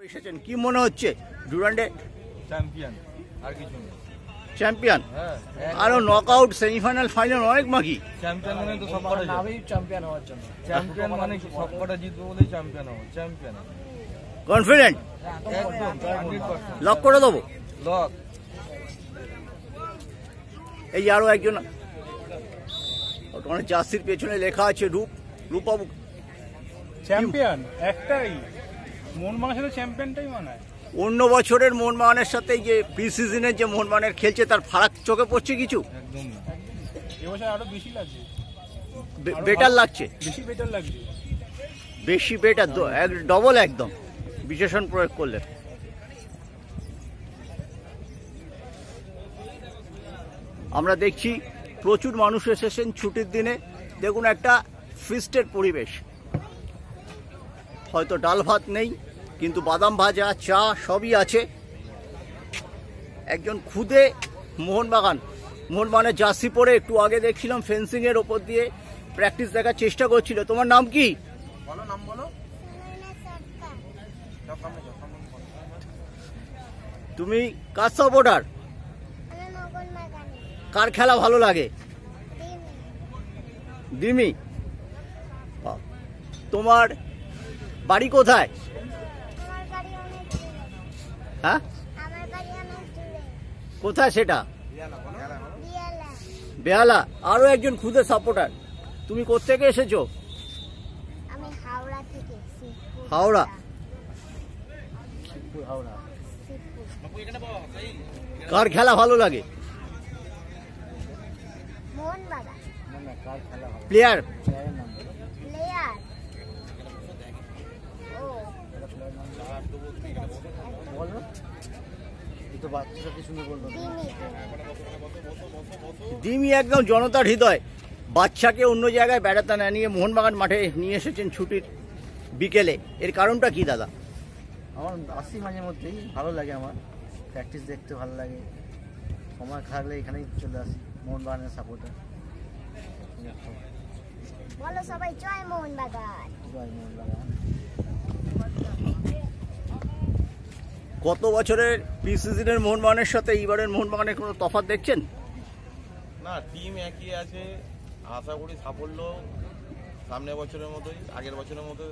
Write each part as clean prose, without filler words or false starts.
এসেছেন কি মনে হচ্ছে ডুরান্ডে চ্যাম্পিয়ন আর কিছু না চ্যাম্পিয়ন হ্যাঁ আরো নকআউট সেমিফাইনাল ফাইনাল অনেক বাকি চ্যাম্পিয়ন মানে তো সবকটা নামেই চ্যাম্পিয়ন হওয়ার জন্য চ্যাম্পিয়ন মানে সবকটা জিতবো বলেই চ্যাম্পিয়ন হবো চ্যাম্পিয়ন কনফিডেন্ট একদম 100% লক করে দেবো লক এই যে আরো একজন ওখানে জার্সির পেছনে লেখা আছে রূপবাবু চ্যাম্পিয়ন একটাই মোহনবাগানের সাথে চ্যাম্পিয়নটাই মানায়। অন্য বছরের মোহনবাগানের সাথে যে প্রি সিজনের যে মোহনবাগানের খেলছে তার ফারাক চোখে পড়ছে কিছু একদম না এবছর আরো বেশি লাগছে, বেটার লাগছে বেশি বেটার লাগছে। বেশি বেটার ডবল একদম বিশেষণ প্রয়োগ করলে আমরা দেখছি প্রচুর মানুষ এসেছেন ছুটির দিনে। দেখুন একটা ফিস্টের পরিবেশ, হয়তো ডাল ভাত নেই কিন্তু বাদাম ভাজা চা সবই আছে। একজন খুদে মোহনবাগানের জার্সি পরে একটু আগে দেখছিলাম ফেন্সিং এর ওপর দিয়ে প্র্যাকটিস দেখার চেষ্টা করছিল। তোমার নাম কি? বলো নাম বলো তুমি কার সাপোর্টার? কার খেলা ভালো লাগে? দিমি। তোমার বাড়ি কোথায়? হ্যাঁ কোথায় সেটা? বেহালা। আরো একজন খুদে সাপোর্টার। তুমি কোত্থেকে এসেছো? আমি হাওড়া থেকে। হাওড়া। কার খেলা ভালো লাগে? মোহনবাগান প্লেয়ার? প্লেয়ার দিমি একদম জনতার হৃদয়। বাচ্চাকে অন্য জায়গায় বেড়াতে না নিয়ে মোহনবাগান মাঠে নিয়ে এসেছেন ছুটির বিকেলে। এর কারণটা কি দাদা? আমার আসি মাঝে মধ্যেই, ভালো লাগে আমার প্র্যাকটিস দেখতে, ভালো লাগে। সময় থাকলে এখানেই চলে আসি, মোহনবাগানের সাপোর্টার। বলো সবাই জয় মোহনবাগান। জয় মোহনবাগান। গত বছরের প্রি সিজনের মোহনবাগানের সাথে এইবারের মোহনবাগানের কোনো তফাৎ দেখছেন? না, টিম একই আছে। আশা করি সাফল্য সামনের বছরের মতোই, আগের বছরের মতো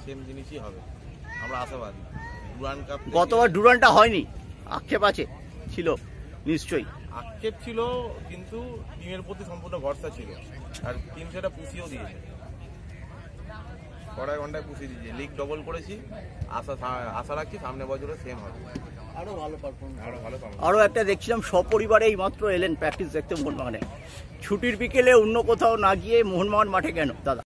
সেম জিনিসই হবে, আমরা আশাবাদী। ডুরান্ড কাপ গতবার ডুরান্ডটা হয়নি, আক্ষেপ আছে ছিল নিশ্চয়ই। আক্ষেপ ছিল, কিন্তু টিমের প্রতি সম্পূর্ণ ভরসা ছিল, আর টিম সেটা পুষিয়েও দিয়েছে। কড়াই ঘন্টায় পুষিয়ে দিয়েছে, লিগ ডবল করেছি। আশা রাখছি সামনের বছরে সেম হবে, আরো ভালো পারফরমেন্স, আরো ভালো। আরও একটা দেখছিলাম সপরিবারে এই মাত্র এলেন প্র্যাকটিস দেখতে মোহনবাগানে। ছুটির বিকেলে অন্য কোথাও না গিয়ে মোহনবাগান মাঠে কেন দাদা?